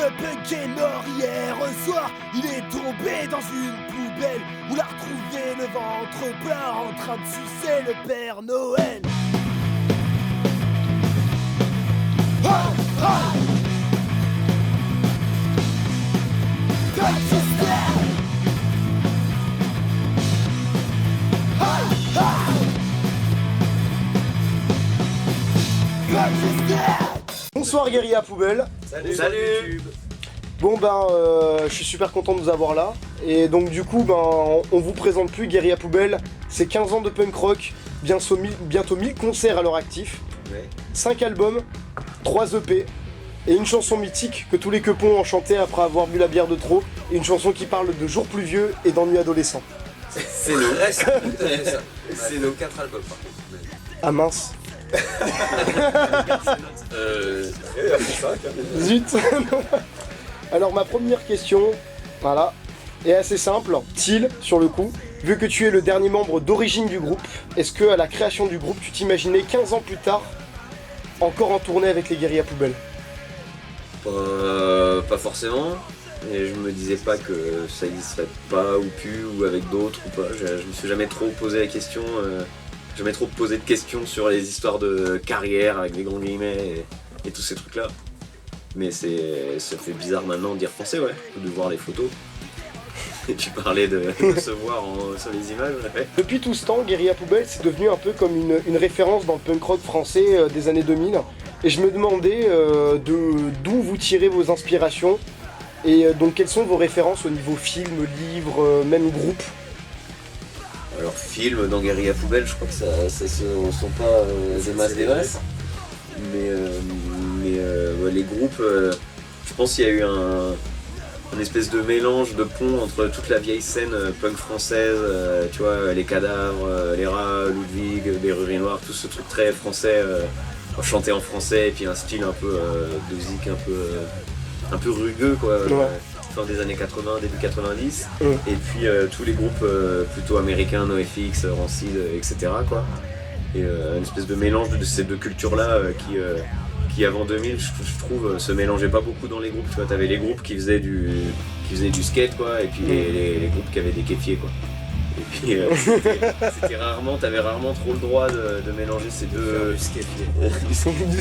Le punk est mort hier soir, il est tombé dans une poubelle où l'a retrouvé le ventre plein en train de sucer le Père Noël. Ah, ah. Punk system. Ah, ah. Punk system. Bonsoir Guérilla Poubelle. Salut. Bon je suis super content de vous avoir là. Et donc du coup on vous présente plus Guérilla Poubelle. C'est 15 ans de punk rock, bientôt 1000 concerts à leur actif, Ouais. 5 albums, 3 EP et une chanson mythique que tous les quepons ont chanté après avoir bu la bière de trop, et une chanson qui parle de jours pluvieux et d'ennuis adolescents. C'est nos 4 albums par contre. Ah mince. Zut. Alors ma première question, voilà, est assez simple. Thiel, sur le coup, vu que tu es le dernier membre d'origine du groupe, est-ce que à la création du groupe, tu t'imaginais 15 ans plus tard encore en tournée avec les Guérilla Poubelle? Pas forcément. Et je me disais pas que ça existerait pas ou plus ou avec d'autres ou pas. Je me suis jamais trop posé la question. Jamais trop posé de questions sur les histoires de carrière avec des grands guillemets et tous ces trucs là. Mais ça fait bizarre maintenant d'y repenser, ouais, de voir les photos. Et tu parlais de se voir sur les images, ouais. Depuis tout ce temps, Guérilla Poubelle, c'est devenu un peu comme une référence dans le punk rock français des années 2000. Et je me demandais d'où vous tirez vos inspirations. Et donc quelles sont vos références au niveau film, livre, même groupe? Alors film dans Guérilla Poubelle, je crois que ça se sont pas des masses. Mais ouais, les groupes, je pense qu'il y a eu un espèce de mélange de pont entre toute la vieille scène punk française, tu vois, les Cadavres, les Rats, Ludwig, les Rues Noires, tout ce truc très français, chanté en français, et puis un style un peu de zik, un peu rugueux, quoi. Ouais. Fin des années 80, début 90, et puis tous les groupes plutôt américains, NoFX, Rancid, etc. quoi. Et une espèce de mélange de ces deux cultures-là qui avant 2000, je trouve, se mélangeaient pas beaucoup dans les groupes. Tu vois, t'avais les groupes qui faisaient du skate, quoi, et puis les groupes qui avaient des kéfiers, quoi. Et puis t'avais rarement trop le droit de mélanger ces deux. Du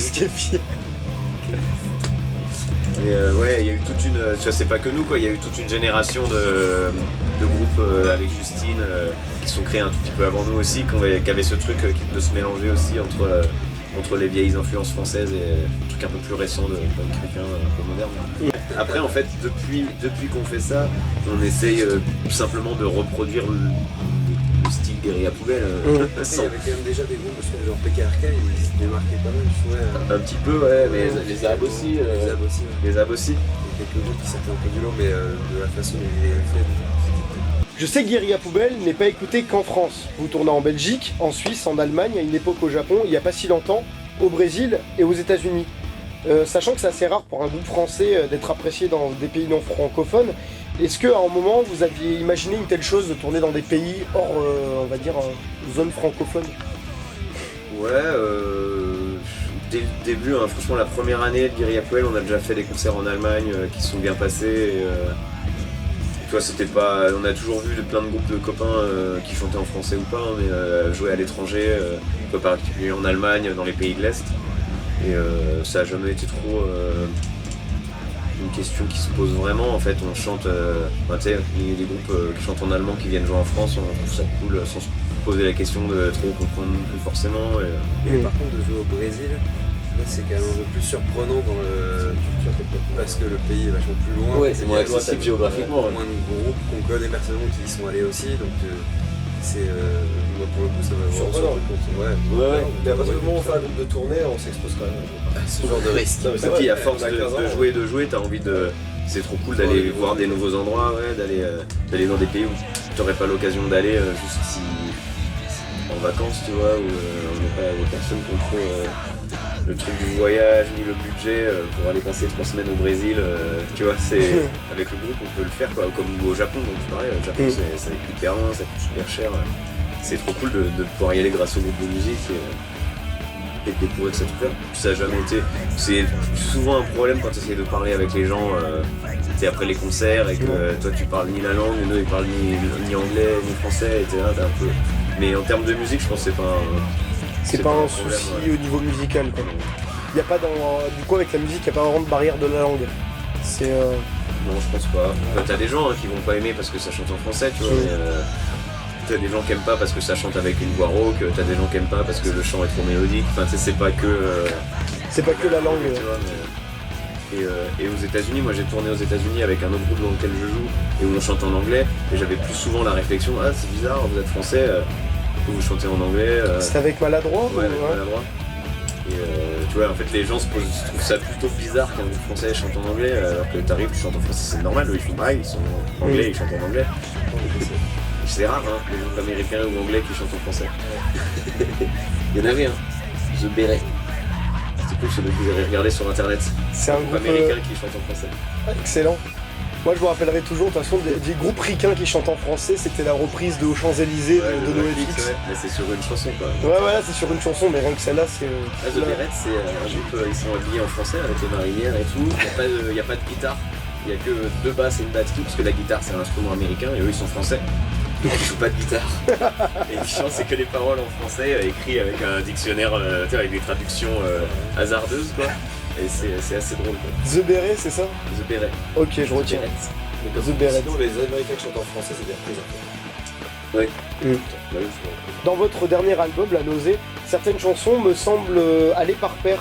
skéfier. Et ouais, il y a eu toute une. Tu vois, c'est pas que nous, quoi. Il y a eu toute une génération de groupes avec Justine qui sont créés un tout petit peu avant nous aussi, qui avaient ce truc de se mélanger aussi entre les vieilles influences françaises et un truc un peu plus récent de punk américain, un peu moderne. Après, en fait, depuis qu'on fait ça, on essaye tout simplement de reproduire le style Guérilla Poubelle. Il y avait quand même déjà des groupes, parce que genre PKRK, ils se démarquaient pas mal, je trouvais. Un petit peu, ouais, mais les Ab aussi. Les Ab aussi. Il y a quelques groupes qui sortaient un peu du lot, mais de la façon dont ils l'avaient fait. Je sais que Guérilla Poubelle n'est pas écouté qu'en France. Vous tournez en Belgique, en Suisse, en Allemagne, à une époque au Japon, il n'y a pas si longtemps, au Brésil et aux États-Unis. Sachant que c'est assez rare pour un groupe français d'être apprécié dans des pays non francophones, est-ce qu'à un moment vous aviez imaginé une telle chose de tourner dans des pays hors, on va dire, zone francophone? Ouais, dès le début, hein, franchement, la première année de Guérilla Poubelle, on a déjà fait des concerts en Allemagne qui se sont bien passés. Tu vois, c'était pas. On a toujours vu plein de groupes de copains qui chantaient en français ou pas, hein, mais jouer à l'étranger, un peu particulier en Allemagne, dans les pays de l'Est. Et ça a jamais été trop une question qui se pose vraiment. En fait, on chante, tu sais, les groupes qui chantent en allemand qui viennent jouer en France, on trouve ça cool sans se poser la question de trop comprendre forcément. Et par contre, de jouer au Brésil, là, c'est quand même un peu plus surprenant dans le. Parce que le pays est vachement plus loin. Ouais, c'est moins accessible géographiquement. Moins de groupes qu'on connaît personnellement qui y sont allés aussi, donc c'est. Moi pour le coup, ça m'a vraiment surpris. Ouais. Mais à partir du moment où on fait un groupe de tournée, on s'expose quand même. Ce genre de risque. Et puis à force de jouer, t'as envie de. C'est trop cool d'aller voir des nouveaux endroits, ouais, d'aller dans des pays où t'aurais pas l'occasion d'aller juste si en vacances, tu vois, où on n'est pas des personnes qui ont trop le truc du voyage ni le budget pour aller passer 3 semaines au Brésil, tu vois, c'est avec le groupe on peut le faire, quoi, comme au Japon, donc c'est pareil, le Japon ça coûte hyper loin, ça coûte super cher, c'est trop cool de pouvoir y aller grâce au groupe de musique et de découvrir cette truc-là. Ça a jamais été. C'est souvent un problème quand tu essaies de parler avec les gens après les concerts et que toi tu parles ni la langue, eux ils parlent ni anglais, ni français, etc. T'as un peu... Mais en termes de musique, je pense que c'est pas un problème, souci au niveau musical, quoi. Y a pas du coup, avec la musique, il n'y a pas vraiment de barrière de la langue. C'est. Non, je pense pas. T'as des gens qui vont pas aimer parce que ça chante en français, tu vois. T'as des gens qui aiment pas parce que ça chante avec une voix rauque, t'as des gens qui aiment pas parce que le chant est trop mélodique. Enfin, tu sais, c'est pas que. C'est pas que la langue. Tu vois, et aux États-Unis, moi j'ai tourné aux États-Unis avec un autre groupe dans lequel je joue et où on chante en anglais. Et j'avais plus souvent la réflexion, ah c'est bizarre, vous êtes français, vous chantez en anglais. C'est avec Maladroit Ouais, avec Maladroit. Et tu vois, en fait, les gens trouvent ça plutôt bizarre qu'un groupe français chante en anglais, alors que t'arrives, tu chantes en français, c'est normal, eux ils font pareil, ils sont anglais, ils chantent en anglais. C'est rare, hein, les groupes américains ou anglais qui chantent en français. Il y en avait un, The Beret. C'est cool, celui que vous avez regardé sur internet. C'est un groupe américain qui chante en français. Excellent. Moi je me rappellerai toujours, de toute façon, des groupes ricains qui chantent en français, c'était la reprise de Aux Champs-Élysées de NoFX. Ouais, mais c'est sur une chanson quoi. Ouais, voilà, c'est sur une chanson, mais rien que celle-là, c'est. The Beret, c'est un groupe, ils sont habillés en français avec les marinières et tout. Il n'y a pas de guitare, il n'y a que deux basses et une batterie, parce que la guitare c'est un instrument américain et eux ils sont français. Donc ils jouent pas de guitare. Et ils chantent, c'est que les paroles en français, écrits avec un dictionnaire, avec des traductions hasardeuses quoi. Et c'est assez drôle quoi. The Beret, c'est ça? The Beret. Ok, je retiens. The Beret. Sinon, les Américains qui chantent en français, c'est des reprises. Oui. Dans votre dernier album, La Nausée, certaines chansons me semblent aller par paire,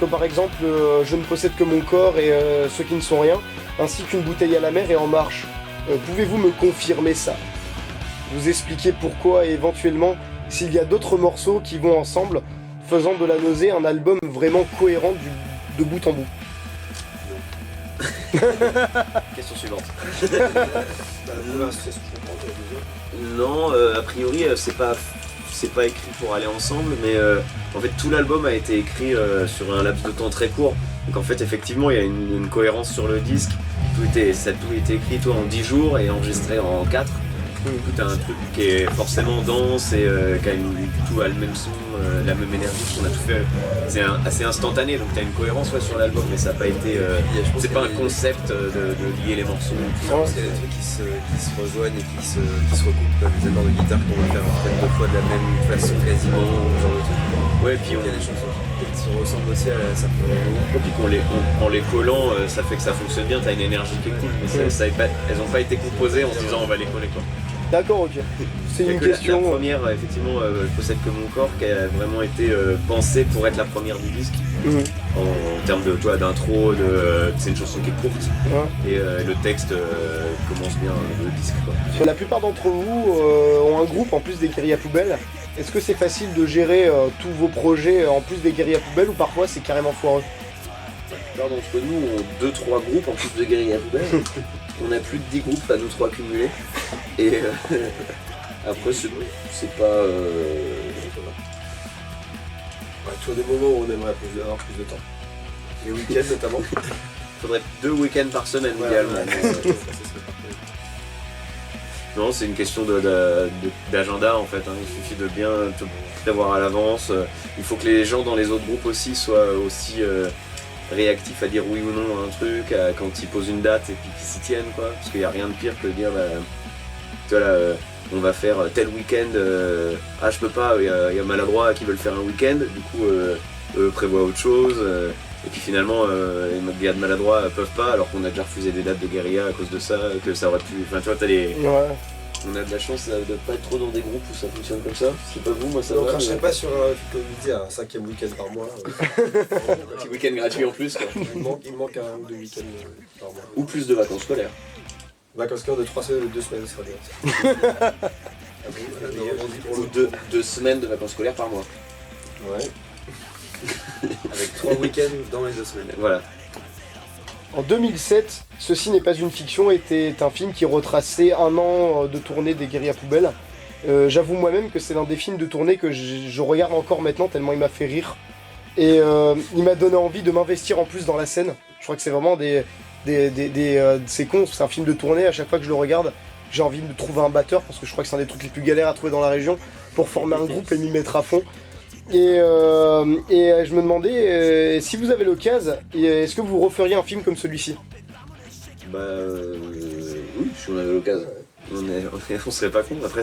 comme par exemple Je ne possède que mon corps et Ceux qui ne sont rien, ainsi qu'Une bouteille à la mer et En marche. Pouvez-vous me confirmer ça? Vous expliquer pourquoi et éventuellement s'il y a d'autres morceaux qui vont ensemble, faisant de La Nausée un album vraiment cohérent de bout en bout. Question suivante. Bah, Non, a priori, c'est pas écrit pour aller ensemble, mais en fait tout l'album a été écrit sur un laps de temps très court. Donc en fait, effectivement, il y a une cohérence sur le disque. Ça a tout été écrit en 10 jours et enregistré en 4. Du coup, t'as un truc qui est forcément dense et qui a tout a le même son, la même énergie, on a tout fait. C'est assez instantané, donc t'as une cohérence sur l'album, mais ça n'a pas été. C'est pas un concept de lier les morceaux. Je pense qu'il y a des trucs qui se rejoignent et qui se recoupent, comme les accords de guitare qu'on va faire en fait 2 fois de la même façon quasiment, genre de truc. Ouais, puis il y a des chansons qui se ressemblent aussi à certains et puis en les collant, ça fait que ça fonctionne bien, t'as une énergie qui est cool, mais elles n'ont pas été composées en se disant on va les coller quoi. D'accord, ok. C'est une question. La première, effectivement, Je possède que mon corps, qui a vraiment été pensée pour être la première du disque. En termes d'intro, c'est une chanson qui est courte. Et le texte commence bien le disque. Quoi. La plupart d'entre vous ont un groupe en plus des Guérilla Poubelle. Est-ce que c'est facile de gérer tous vos projets en plus des Guérilla Poubelle ou parfois c'est carrément foireux? Alors d'entre nous, on 2-3 groupes en plus de Guérilla Poubelle. On a plus de 10 groupes à nous 3 cumulés. Et après, c'est pas. Tu as des moments où on aimerait avoir plus de temps. Les week-ends notamment. Faudrait 2 week-ends par semaine idéalement. Non, c'est une question d'agenda en fait. Hein. Il suffit de bien te prévoir à l'avance. Il faut que les gens dans les autres groupes aussi soient aussi réactifs à dire oui ou non à un truc, quand ils posent une date et puis qu'ils s'y tiennent quoi. Parce qu'il n'y a rien de pire que de dire on va faire tel week-end, je peux pas, il y a Maladroit qui veulent faire un week-end, du coup eux prévoient autre chose, et puis finalement les gars de Maladroit peuvent pas alors qu'on a déjà refusé des dates de Guérilla à cause de ça, que ça aurait pu. Enfin tu vois, on a de la chance de pas être trop dans des groupes où ça fonctionne comme ça. C'est pas vous, moi ça va. On cracherait pas sur comme il dit, un 5e week-end par mois. Un petit week-end gratuit en plus quoi. Il manque un ou 2 week-ends par mois. Ou plus de vacances scolaires. Vacances scolaires de 3 semaines ou 2 semaines, ce serait bien. Ou 2 semaines de vacances scolaires par mois. Ouais. Avec 3 week-ends dans les 2 semaines. Voilà. En 2007, Ceci n'est pas une fiction était un film qui retraçait 1 an de tournée des Guérilla Poubelle. J'avoue moi-même que c'est l'un des films de tournée que je regarde encore maintenant tellement il m'a fait rire. Et il m'a donné envie de m'investir en plus dans la scène. Je crois que c'est vraiment c'est con, c'est un film de tournée, à chaque fois que je le regarde, j'ai envie de trouver un batteur parce que je crois que c'est un des trucs les plus galères à trouver dans la région pour former un groupe et m'y mettre à fond. Et je me demandais, si vous avez l'occasion, est-ce que vous referiez un film comme celui-ci? Bah oui, si on avait l'occasion. On serait pas con. Après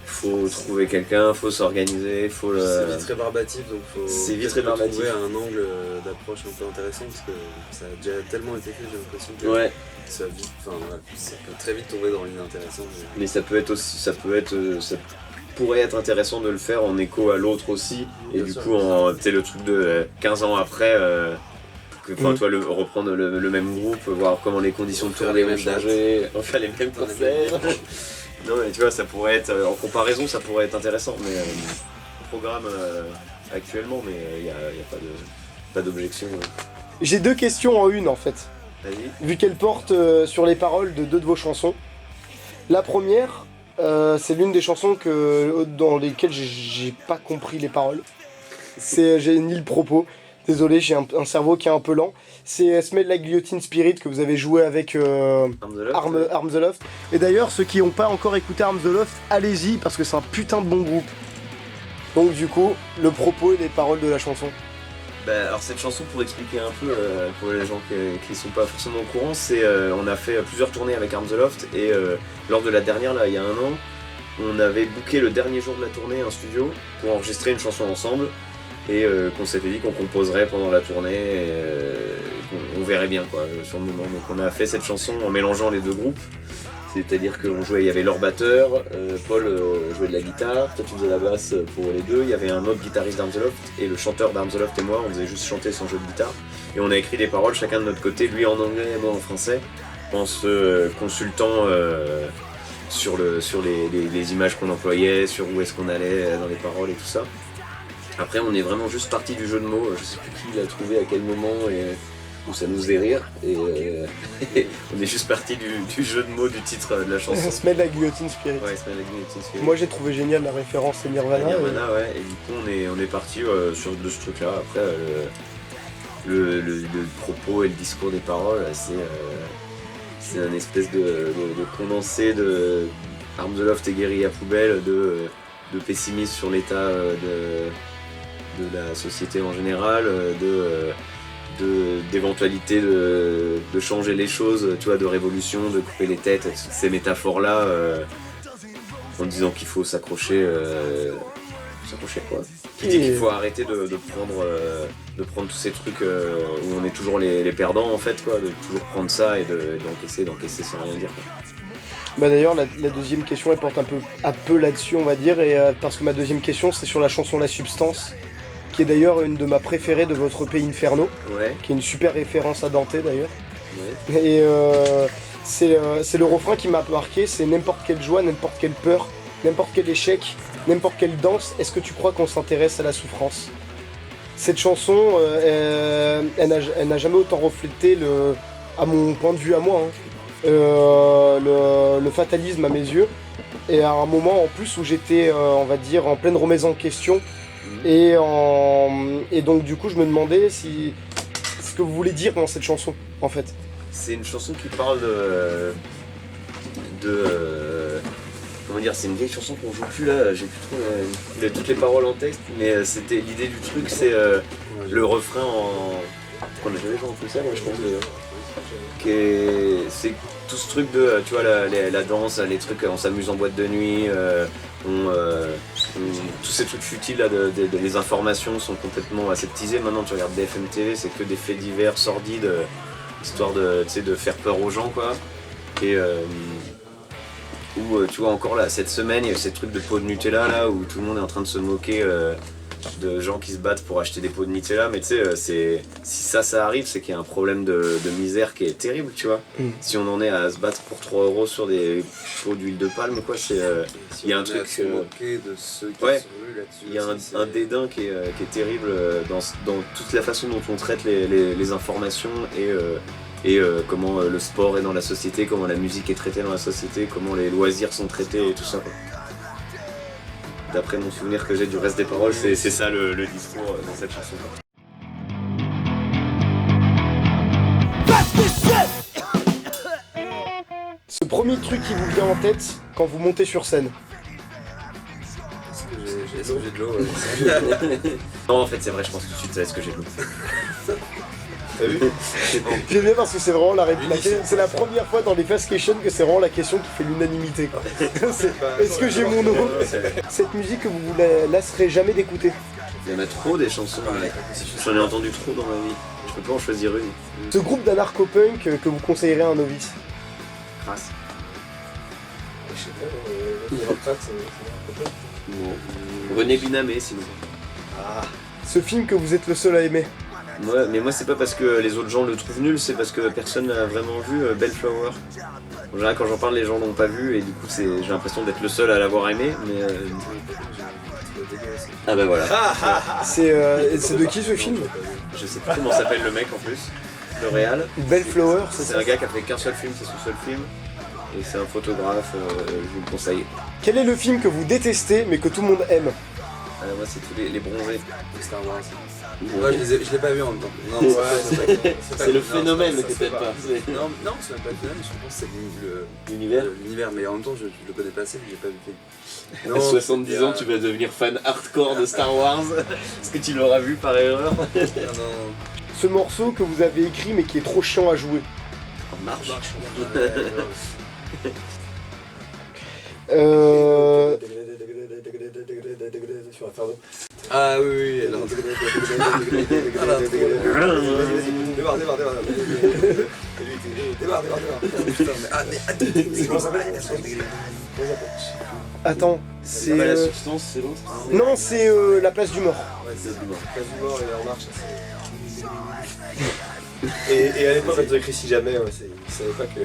faut trouver quelqu'un, faut s'organiser, faut le... C'est vite rébarbatif, donc faut C'est vite peut-être rébarbatif. trouver un angle d'approche un peu intéressant parce que ça a déjà tellement été fait, j'ai l'impression que Ouais, ça peut très vite tomber dans l'inintéressant. mais ça pourrait être intéressant de le faire en écho à l'autre aussi. Et Bien du sûr. coup, c'est le truc de 15 ans après, toi, reprendre le même groupe, voir comment les conditions de Faire tournée les ont mêmes changé, faire les mêmes Faire les mêmes concerts. Non mais tu vois, ça pourrait être, en comparaison, ça pourrait être intéressant, mais programme actuellement, mais il n'y a pas d'objection. J'ai 2 questions en une en fait, Vas-y. vu qu'elles portent sur les paroles de 2 de vos chansons. La première, c'est l'une des chansons dans lesquelles j'ai pas compris les paroles. J'ai ni le propos. Désolé, j'ai un cerveau qui est un peu lent. C'est Smell Like Guillotine Spirit que vous avez joué avec Arm the Loft. Et d'ailleurs, ceux qui n'ont pas encore écouté Arm the Loft, allez-y parce que c'est un putain de bon groupe. Donc du coup, le propos et les paroles de la chanson. Bah, alors cette chanson, pour expliquer un peu pour les gens qui ne sont pas forcément au courant, on a fait plusieurs tournées avec Arm the Loft et lors de la dernière, là, il y a un an, on avait booké le dernier jour de la tournée un studio pour enregistrer une chanson ensemble et qu'on s'était dit qu'on composerait pendant la tournée et qu'on verrait bien quoi, sur le moment. Donc on a fait cette chanson en mélangeant les 2 groupes. C'est-à-dire qu'on jouait, il y avait leur batteur, Paul jouait de la guitare, toi tu faisais la basse pour les 2, il y avait un autre guitariste d'Arm the Loft et le chanteur d'Arm the Loft et moi, on faisait juste chanter sans jeu de guitare. Et on a écrit des paroles chacun de notre côté, lui en anglais et moi en français, en se consultant sur les images qu'on employait, sur où est-ce qu'on allait dans les paroles et tout ça. Après on est vraiment juste parti du jeu de mots, je sais plus qui l'a trouvé à quel moment et où ça nous faisait rire et on est juste parti du jeu de mots du titre de la chanson. Smell Like Guillotine Spirit. Ouais, Smell Like Guillotine Spirit. Moi j'ai trouvé génial la référence, c'est Nirvana. Nirvana, ouais, et du coup on est parti de ce truc là. Après le propos et le discours des paroles, c'est un espèce de condensé de Arm the Loft et Guérilla Poubelle, de pessimisme sur l'état de la société en général, d'éventualité de changer les choses, tu vois, de révolution, de couper les têtes, toutes ces métaphores-là, en disant qu'il faut s'accrocher. S'accrocher quoi? Qui dit qu'il faut arrêter de prendre tous ces trucs où on est toujours les perdants en fait, quoi, de toujours prendre ça et d'encaisser sans rien dire, quoi. Bah d'ailleurs la deuxième question elle porte un peu là-dessus on va dire, et parce que ma deuxième question c'est sur la chanson La Substance, qui est d'ailleurs une de ma préférées de votre pays Inferno, Ouais, qui est une super référence à Dante d'ailleurs. ouais. Et c'est le refrain qui m'a marqué, c'est n'importe quelle joie, n'importe quelle peur, n'importe quel échec, n'importe quelle danse, est-ce que tu crois qu'on s'intéresse à la souffrance? Cette chanson, elle n'a jamais autant reflété, à mon point de vue à moi, le fatalisme à mes yeux. Et à un moment en plus où j'étais, on va dire, en pleine remise en question. Et donc du coup je me demandais ce que vous voulez dire dans cette chanson en fait. C'est une chanson qui parle comment dire, c'est une vieille chanson qu'on joue plus là, j'ai plus trop toutes les paroles en texte, mais c'était l'idée du truc, c'est le refrain qu'on a jamais fait en concert, moi je pense c'est tout ce truc de, tu vois, la danse, les trucs, on s'amuse en boîte de nuit, tous ces trucs futiles là, les informations sont complètement aseptisées. Maintenant tu regardes BFM TV, c'est que des faits divers sordides, histoire de faire peur aux gens quoi. Et tu vois encore là, cette semaine, il y a eu ces trucs de pots de Nutella là, où tout le monde est en train de se moquer de gens qui se battent pour acheter des pots de Nutella, mais tu sais, si ça arrive, c'est qu'il y a un problème de misère qui est terrible, tu vois. Si on en est à se battre pour 3 € sur des pots d'huile de palme, quoi, il y a un truc. De ceux qui Ouais, sont venus là-dessus. il y a aussi, un dédain qui est terrible dans toute la façon dont on traite les informations et comment le sport est dans la société, comment la musique est traitée dans la société, comment les loisirs sont traités et tout ça, quoi. D'après mon souvenir que j'ai du reste des paroles, c'est ça le discours dans cette chanson. Ce premier truc qui vous vient en tête quand vous montez sur scène. Parce que j'ai Est-ce que j'ai de l'eau ouais. Non, en fait, c'est vrai, je pense que tu sais ce que j'ai de l'eau. T'as vu? J'aime bien parce que c'est vraiment c'est la première fois dans les Fast Question que c'est vraiment la question qui fait l'unanimité, quoi. Est-ce que j'ai mon eau? Cette musique que vous vous lasserez jamais d'écouter. Il y en a trop des chansons, mais j'en ai entendu trop dans ma vie. Je peux pas en choisir une. Ce groupe d'anarcho-punk que vous conseillerez à un novice. Crasse. Je sais pas, les retraites, c'est Non. René Binamé, sinon. Ah, Ce film que vous êtes le seul à aimer. Ouais, mais moi, c'est pas parce que les autres gens le trouvent nul, c'est parce que personne n'a vraiment vu Bellflower. En général, quand j'en parle, les gens l'ont pas vu, et du coup, j'ai l'impression d'être le seul à l'avoir aimé, mais. Ah bah voilà. C'est de qui ce film? Je sais pas comment s'appelle le mec en plus, le réal. Bellflower, c'est C'est ça? un gars qui a fait qu'un seul film, c'est son seul film. Et c'est un photographe, je vous le conseille. Quel est le film que vous détestez mais que tout le monde aime? Moi, c'est tous les bronzés. Star Wars. Moi je l'ai pas vu en même temps. Non, ouais, C'est le non, phénomène ça, que c'est t'aimes pas. pas. Non, c'est même pas le phénomène, je pense que c'est L'univers. l'univers, mais en même temps je le connais pas assez, j'ai pas vu le film. À 70 ans, tu vas devenir fan hardcore de Star Wars. Est-ce que tu l'auras vu par erreur? Non. Ce morceau que vous avez écrit mais qui est trop chiant à jouer. En marche. Sur Inferno. Ah oui, alors. Démarre. Putain, mais attends, c'est comment ça s'appelle? Attends, c'est... La substance, c'est l'autre. Non, c'est La Place du Mort. Ouais, c'est du mort. Place du mort et En Marche. Et à l'époque, quand tu as écrit Si Jamais, ouais, il savait pas que.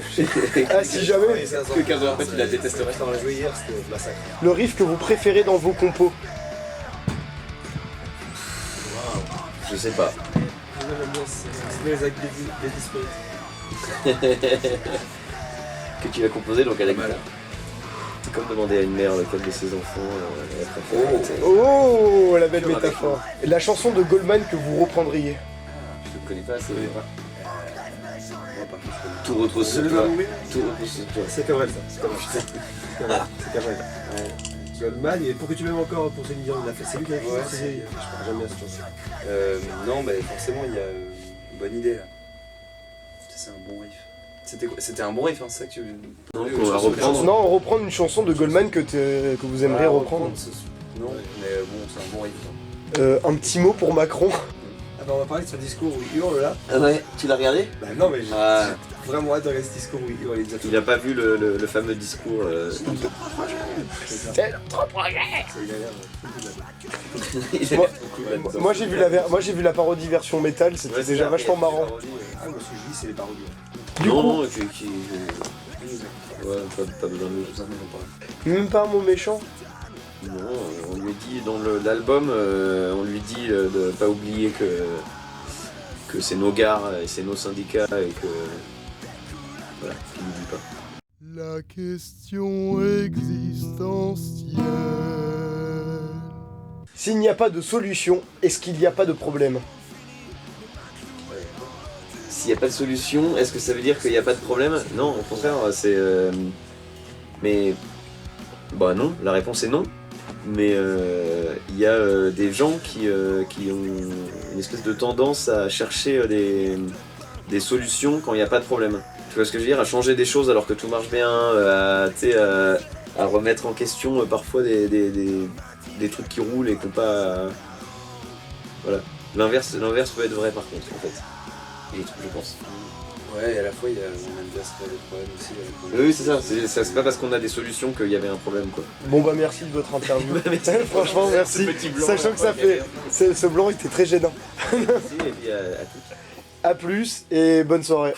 Ah, Si Jamais. Que 15 ans après, tu la détesterais. On l'a joué hier, c'était massacre. Le riff que vous préférez dans vos compos. Je sais pas. C'est les actes des disparus. Que tu vas composer donc à la guitare. C'est comme demander à une mère lequel de ses enfants elle préfère. Oh, la belle métaphore. La chanson de Goldman que vous reprendriez. Je ne connais pas assez. Tout repose sur toi. Tout repose sur toi. C'est Cabrel, ça. C'est Cabrel. C'est Cabrel. Goldman, et pourquoi tu m'aimes encore pour Céline Dion, il a fait. C'est lui qui a écrit ça. Je crois jamais à cette chanson. Non, mais forcément il y a une bonne idée là. C'est un bon riff. C'était un bon riff, hein, c'est ça que tu veux. Donc on va reprendre. Non, reprendre une chanson de Goldman que vous aimeriez reprendre. Non, mais bon, c'est un bon riff. Un petit mot pour Macron. Ah bah on va parler de ce discours où il hurle là. Ah ouais, tu l'as regardé? Bah non mais j'ai Ah. vraiment hâte de regarder ce discours où il hurle. Il a pas vu le fameux discours. C'est notre progrès. Il a Moi- beaucoup là-dedans. Moi j'ai vu la parodie version métal, c'était Ouais, déjà c'est vachement la- marrant. Ah moi ce que je dis c'est les parodies. Du coup, Non, ouais, pas besoin de tout ça, non, pas. même pas un mot méchant. Non, on lui dit dans l'album, on lui dit de pas oublier que c'est nos gares et c'est nos syndicats et que voilà, qu'il n'oublie pas. La question existentielle. S'il n'y a pas de solution, est-ce qu'il n'y a pas de problème? S'il n'y a pas de solution, est-ce que ça veut dire qu'il n'y a pas de problème? Non, au contraire, c'est. Mais. Bah non, la réponse est non. Mais il y a des gens qui ont une espèce de tendance à chercher des solutions quand il n'y a pas de problème. Tu vois ce que je veux dire? À changer des choses alors que tout marche bien, à remettre en question parfois des trucs qui roulent et qu'on pas. Voilà. L'inverse peut être vrai par contre, en fait. Je pense. Ouais, et à la fois on aime bien se créer des problèmes aussi. Oui, c'est ça. C'est pas parce qu'on a des solutions qu'il y avait un problème, quoi. Bon bah merci de votre interview. Merci. Franchement merci. Ce petit blanc, Sachant là, que ça il y avait fait... Ce blanc était très gênant. Merci et puis à toutes. A plus et bonne soirée.